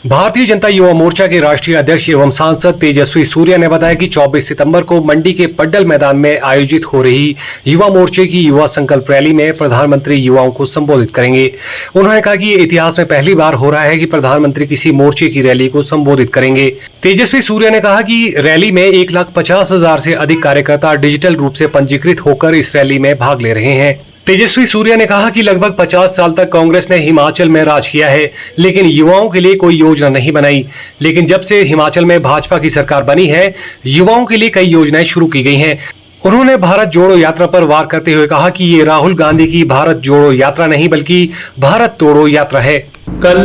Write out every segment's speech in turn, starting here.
भारतीय जनता युवा मोर्चा के राष्ट्रीय अध्यक्ष एवं सांसद तेजस्वी सूर्या ने बताया कि 24 सितंबर को मंडी के पड्डल मैदान में आयोजित हो रही युवा मोर्चे की युवा संकल्प रैली में प्रधानमंत्री युवाओं को संबोधित करेंगे। उन्होंने कहा कि इतिहास में पहली बार हो रहा है कि प्रधानमंत्री किसी मोर्चे की रैली को संबोधित करेंगे। तेजस्वी सूर्या ने कहा कि रैली में 1,50,000 से अधिक कार्यकर्ता डिजिटल रूप से पंजीकृत होकर इस रैली में भाग ले रहे हैं। तेजस्वी सूर्या ने कहा कि लगभग 50 साल तक कांग्रेस ने हिमाचल में राज किया है, लेकिन युवाओं के लिए कोई योजना नहीं बनाई। लेकिन जब से हिमाचल में भाजपा की सरकार बनी है, युवाओं के लिए कई योजनाएं शुरू की गई हैं। उन्होंने भारत जोड़ो यात्रा पर वार करते हुए कहा कि ये राहुल गांधी की भारत जोड़ो यात्रा नहीं बल्कि भारत तोड़ो यात्रा है। कल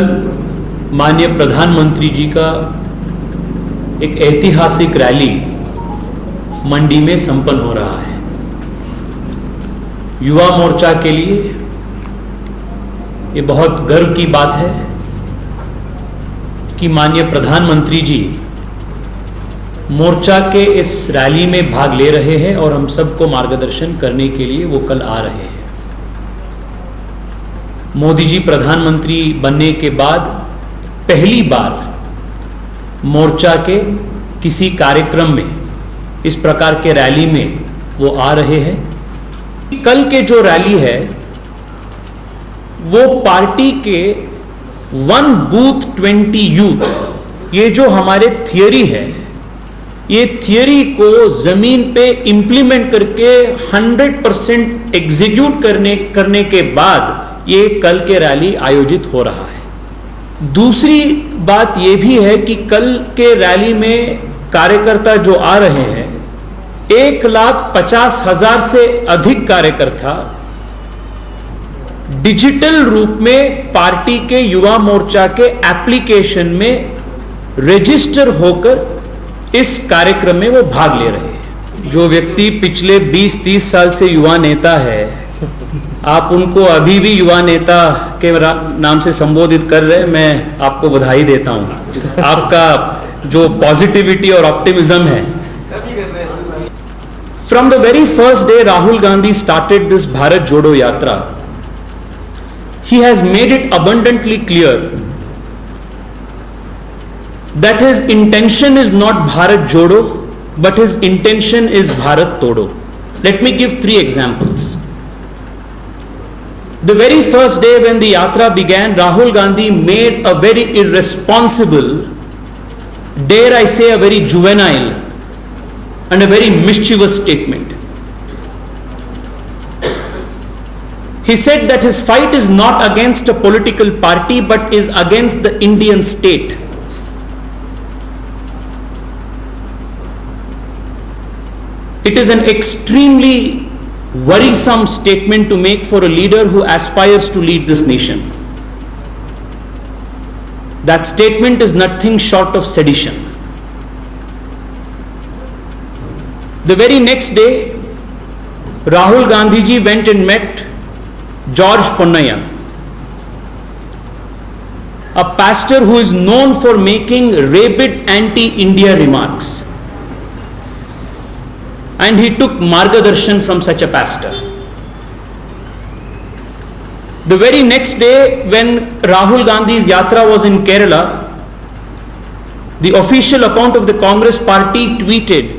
माननीय प्रधानमंत्री जी का एक ऐतिहासिक रैली मंडी में संपन्न हो रहा है। युवा मोर्चा के लिए ये बहुत गर्व की बात है कि माननीय प्रधानमंत्री जी मोर्चा के इस रैली में भाग ले रहे हैं और हम सबको मार्गदर्शन करने के लिए वो कल आ रहे हैं। मोदी जी प्रधानमंत्री बनने के बाद पहली बार मोर्चा के किसी कार्यक्रम में इस प्रकार के रैली में वो आ रहे हैं। कल के जो रैली है वो पार्टी के 1 बूथ 20 यूथ, ये जो हमारे थियरी है, ये थियरी को जमीन पे इंप्लीमेंट करके 100% एग्जीक्यूट करने के बाद ये कल के रैली आयोजित हो रहा है। दूसरी बात ये भी है कि कल के रैली में कार्यकर्ता जो आ रहे हैं, 1,50,000 से अधिक कार्यकर्ता डिजिटल रूप में पार्टी के युवा मोर्चा के एप्लीकेशन में रजिस्टर होकर इस कार्यक्रम में वो भाग ले रहे हैं। जो व्यक्ति पिछले 20-30 साल से युवा नेता है, आप उनको अभी भी युवा नेता के नाम से संबोधित कर रहे हैं, मैं आपको बधाई देता हूं। आपका जो पॉजिटिविटी और ऑप्टिमिज्म है। From the very first day Rahul Gandhi started this Bharat Jodo Yatra, he has made it abundantly clear that his intention is not Bharat Jodo, but his intention is Bharat Todo. Let me give 3 examples. The very first day when the Yatra began, Rahul Gandhi made a very irresponsible, dare I say a very juvenile and a very mischievous statement. He said that his fight is not against a political party but is against the Indian state. It is an extremely worrisome statement to make for a leader who aspires to lead this nation. That statement is nothing short of sedition. The very next day, Rahul Gandhi ji went and met George Ponnaya, a pastor who is known for making rabid anti-India remarks, and he took margadarshan from such a pastor. The very next day, when Rahul Gandhi's yatra was in Kerala, the official account of the Congress party tweeted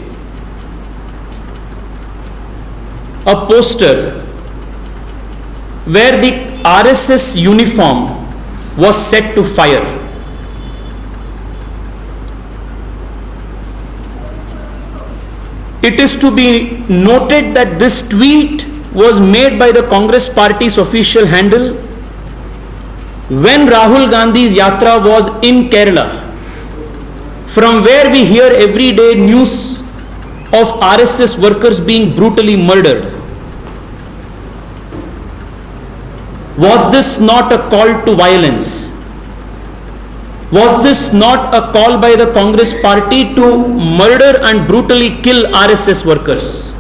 a poster where the RSS uniform was set to fire. It is to be noted that this tweet was made by the Congress party's official handle when Rahul Gandhi's yatra was in Kerala, from where we hear every day news of RSS workers being brutally murdered. Was this not a call to violence? Was this not a call by the Congress party to murder and brutally kill RSS workers?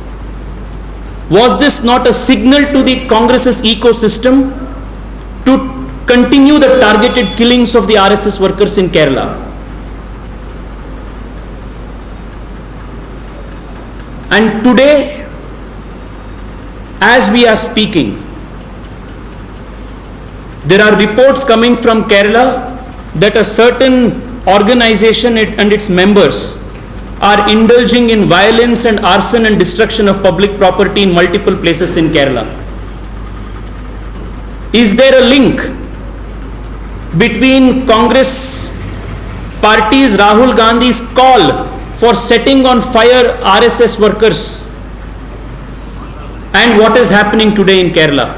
Was this not a signal to the Congress's ecosystem to continue the targeted killings of the RSS workers in Kerala? And today, as we are speaking, there are reports coming from Kerala that a certain organization and its members are indulging in violence and arson and destruction of public property in multiple places in Kerala? Is there a link between Congress party's Rahul Gandhi's call for setting on fire RSS workers and what is happening today in Kerala?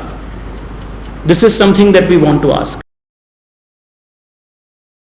This is something that we want to ask.